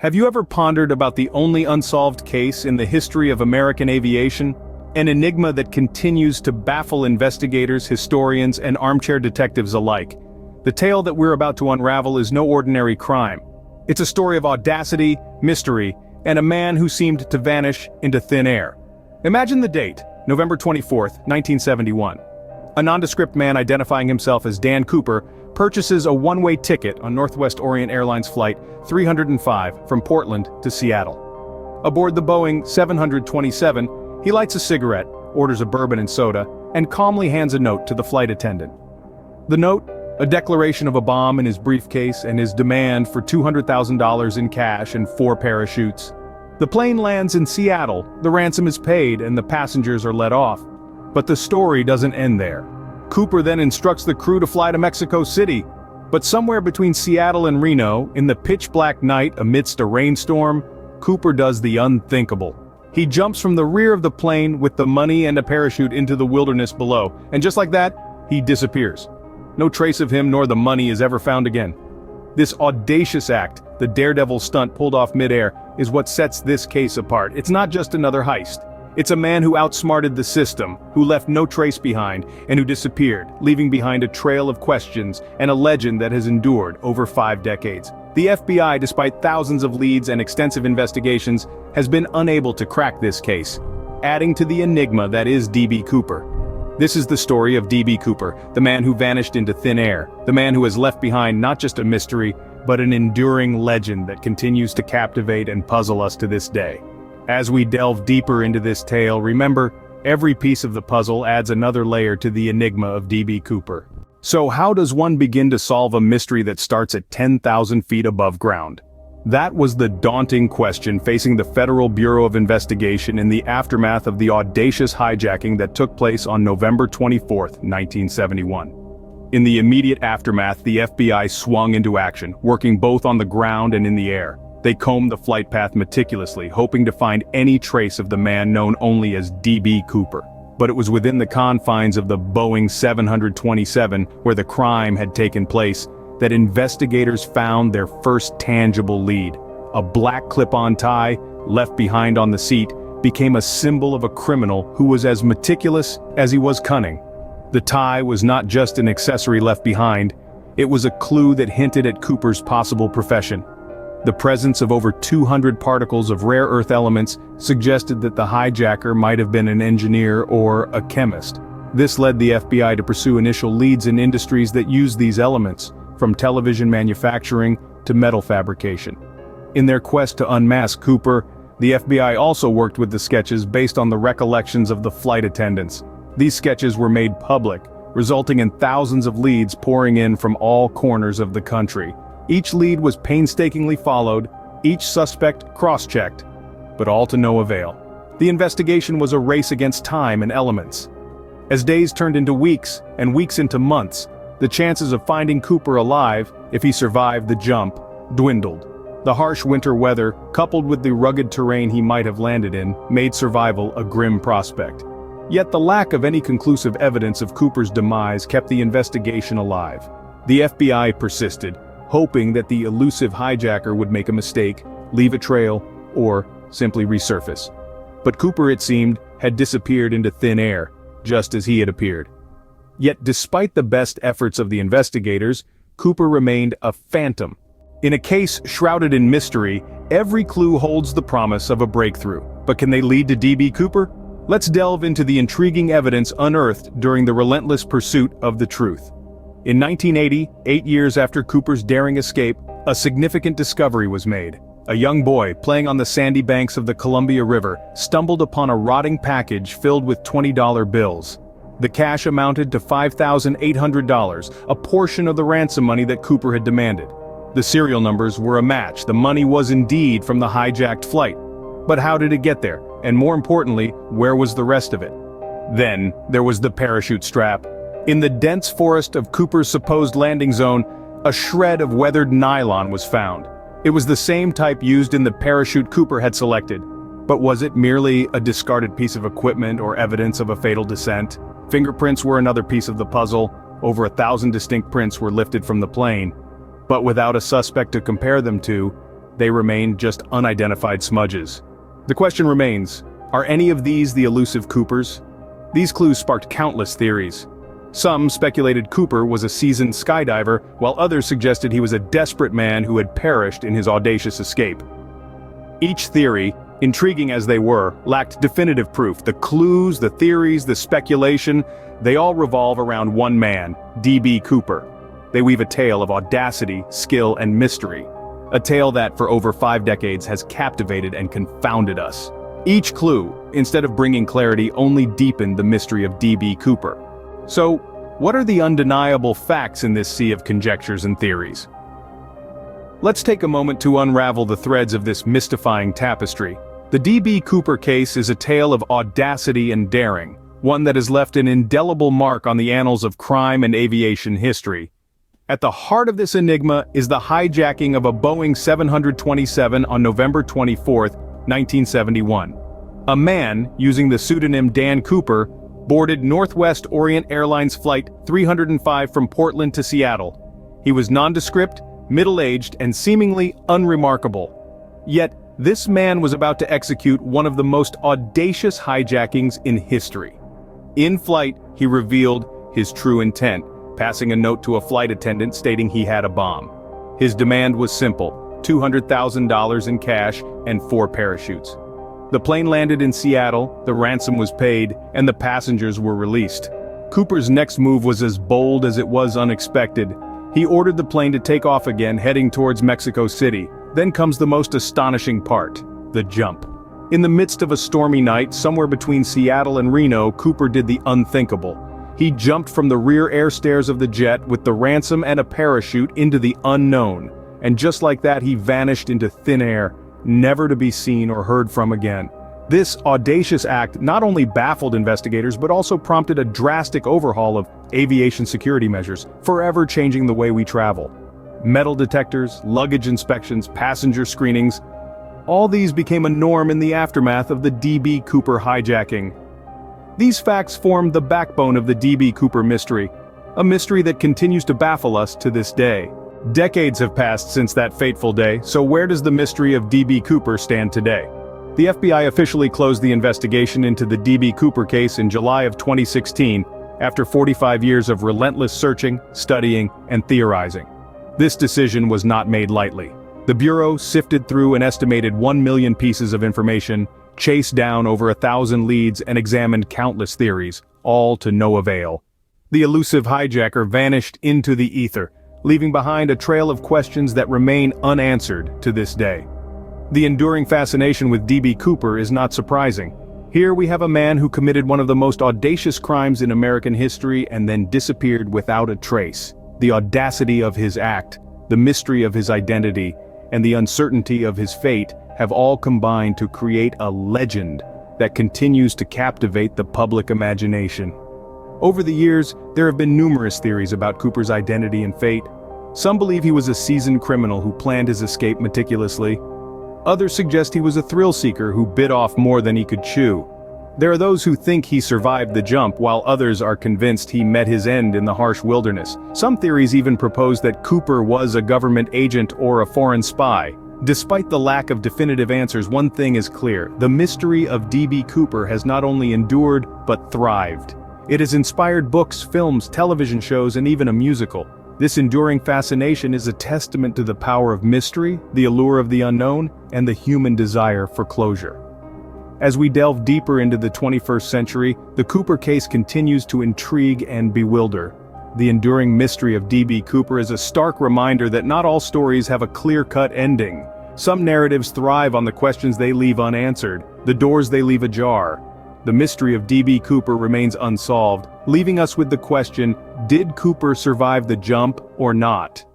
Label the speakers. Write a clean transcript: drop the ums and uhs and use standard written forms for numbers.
Speaker 1: Have you ever pondered about the only unsolved case in the history of American aviation? An enigma that continues to baffle investigators, historians, and armchair detectives alike. The tale that we're about to unravel is no ordinary crime. It's a story of audacity, mystery, and a man who seemed to vanish into thin air. Imagine the date, November 24, 1971. A nondescript man identifying himself as Dan Cooper purchases a one-way ticket on Northwest Orient Airlines Flight 305 from Portland to Seattle. Aboard the Boeing 727, he lights a cigarette, orders a bourbon and soda, and calmly hands a note to the flight attendant. The note, a declaration of a bomb in his briefcase and his demand for $200,000 in cash and 4 parachutes. The plane lands in Seattle, the ransom is paid, and the passengers are let off. But the story doesn't end there. Cooper then instructs the crew to fly to Mexico City. But somewhere between Seattle and Reno, in the pitch-black night amidst a rainstorm, Cooper does the unthinkable. He jumps from the rear of the plane with the money and a parachute into the wilderness below, and just like that, he disappears. No trace of him nor the money is ever found again. This audacious act, the daredevil stunt pulled off midair, is what sets this case apart. It's not just another heist. It's a man who outsmarted the system, who left no trace behind, and who disappeared, leaving behind a trail of questions and a legend that has endured over 5 decades. The FBI, despite thousands of leads and extensive investigations, has been unable to crack this case, adding to the enigma that is DB Cooper. This is the story of DB Cooper, the man who vanished into thin air, the man who has left behind not just a mystery, but an enduring legend that continues to captivate and puzzle us to this day. As we delve deeper into this tale, remember, every piece of the puzzle adds another layer to the enigma of DB Cooper. So how does one begin to solve a mystery that starts at 10,000 feet above ground? That was the daunting question facing the Federal Bureau of Investigation in the aftermath of the audacious hijacking that took place on November 24, 1971. In the immediate aftermath, the FBI swung into action, working both on the ground and in the air. They combed the flight path meticulously, hoping to find any trace of the man known only as DB Cooper. But it was within the confines of the Boeing 727, where the crime had taken place, that investigators found their first tangible lead. A black clip-on tie, left behind on the seat, became a symbol of a criminal who was as meticulous as he was cunning. The tie was not just an accessory left behind, it was a clue that hinted at Cooper's possible profession. The presence of over 200 particles of rare earth elements suggested that the hijacker might have been an engineer or a chemist. This led the FBI to pursue initial leads in industries that used these elements, from television manufacturing to metal fabrication. In their quest to unmask Cooper, the FBI also worked with the sketches based on the recollections of the flight attendants. These sketches were made public, resulting in thousands of leads pouring in from all corners of the country. Each lead was painstakingly followed, each suspect cross-checked, but all to no avail. The investigation was a race against time and elements. As days turned into weeks, and weeks into months, the chances of finding Cooper alive, if he survived the jump, dwindled. The harsh winter weather, coupled with the rugged terrain he might have landed in, made survival a grim prospect. Yet the lack of any conclusive evidence of Cooper's demise kept the investigation alive. The FBI persisted, hoping that the elusive hijacker would make a mistake, leave a trail, or simply resurface. But Cooper, it seemed, had disappeared into thin air, just as he had appeared. Yet despite the best efforts of the investigators, Cooper remained a phantom. In a case shrouded in mystery, every clue holds the promise of a breakthrough. But can they lead to DB Cooper? Let's delve into the intriguing evidence unearthed during the relentless pursuit of the truth. In 1980, 8 years after Cooper's daring escape, a significant discovery was made. A young boy, playing on the sandy banks of the Columbia River, stumbled upon a rotting package filled with $20 bills. The cash amounted to $5,800, a portion of the ransom money that Cooper had demanded. The serial numbers were a match. The money was indeed from the hijacked flight. But how did it get there? And more importantly, where was the rest of it? Then, there was the parachute strap. In the dense forest of Cooper's supposed landing zone, a shred of weathered nylon was found. It was the same type used in the parachute Cooper had selected. But was it merely a discarded piece of equipment or evidence of a fatal descent? Fingerprints were another piece of the puzzle. Over 1,000 distinct prints were lifted from the plane. But without a suspect to compare them to, they remain just unidentified smudges. The question remains, are any of these the elusive Coopers? These clues sparked countless theories. Some speculated Cooper was a seasoned skydiver, while others suggested he was a desperate man who had perished in his audacious escape. Each theory, intriguing as they were, lacked definitive proof. The clues, the theories, the speculation, they all revolve around one man, DB Cooper. They weave a tale of audacity, skill, and mystery. A tale that, for over 5 decades, has captivated and confounded us. Each clue, instead of bringing clarity, only deepened the mystery of DB Cooper. So, what are the undeniable facts in this sea of conjectures and theories? Let's take a moment to unravel the threads of this mystifying tapestry. The DB Cooper case is a tale of audacity and daring, one that has left an indelible mark on the annals of crime and aviation history. At the heart of this enigma is the hijacking of a Boeing 727 on November 24, 1971. A man, using the pseudonym Dan Cooper, boarded Northwest Orient Airlines Flight 305 from Portland to Seattle. He was nondescript, middle-aged, and seemingly unremarkable. Yet, this man was about to execute one of the most audacious hijackings in history. In flight, he revealed his true intent, passing a note to a flight attendant stating he had a bomb. His demand was simple: $200,000 in cash and 4 parachutes. The plane landed in Seattle, the ransom was paid, and the passengers were released. Cooper's next move was as bold as it was unexpected. He ordered the plane to take off again, heading towards Mexico City. Then comes the most astonishing part: the jump. In the midst of a stormy night, somewhere between Seattle and Reno, Cooper did the unthinkable. He jumped from the rear air stairs of the jet with the ransom and a parachute into the unknown. And just like that, he vanished into thin air, never to be seen or heard from again. This audacious act not only baffled investigators but also prompted a drastic overhaul of aviation security measures, forever changing the way we travel. Metal detectors, luggage inspections, passenger screenings, all these became a norm in the aftermath of the DB Cooper hijacking. These facts form the backbone of the DB Cooper mystery, a mystery that continues to baffle us to this day. Decades have passed since that fateful day, so where does the mystery of DB Cooper stand today? The FBI officially closed the investigation into the DB Cooper case in July of 2016, after 45 years of relentless searching, studying, and theorizing. This decision was not made lightly. The Bureau sifted through an estimated 1 million pieces of information, chased down over 1,000 leads, and examined countless theories, all to no avail. The elusive hijacker vanished into the ether, leaving behind a trail of questions that remain unanswered to this day. The enduring fascination with DB Cooper is not surprising. Here we have a man who committed one of the most audacious crimes in American history and then disappeared without a trace. The audacity of his act, the mystery of his identity, and the uncertainty of his fate have all combined to create a legend that continues to captivate the public imagination. Over the years, there have been numerous theories about Cooper's identity and fate. Some believe he was a seasoned criminal who planned his escape meticulously. Others suggest he was a thrill-seeker who bit off more than he could chew. There are those who think he survived the jump, while others are convinced he met his end in the harsh wilderness. Some theories even propose that Cooper was a government agent or a foreign spy. Despite the lack of definitive answers, one thing is clear: the mystery of DB Cooper has not only endured, but thrived. It has inspired books, films, television shows, and even a musical. This enduring fascination is a testament to the power of mystery, the allure of the unknown, and the human desire for closure. As we delve deeper into the 21st century, the Cooper case continues to intrigue and bewilder. The enduring mystery of DB Cooper is a stark reminder that not all stories have a clear-cut ending. Some narratives thrive on the questions they leave unanswered, the doors they leave ajar. The mystery of DB Cooper remains unsolved, leaving us with the question: did Cooper survive the jump or not?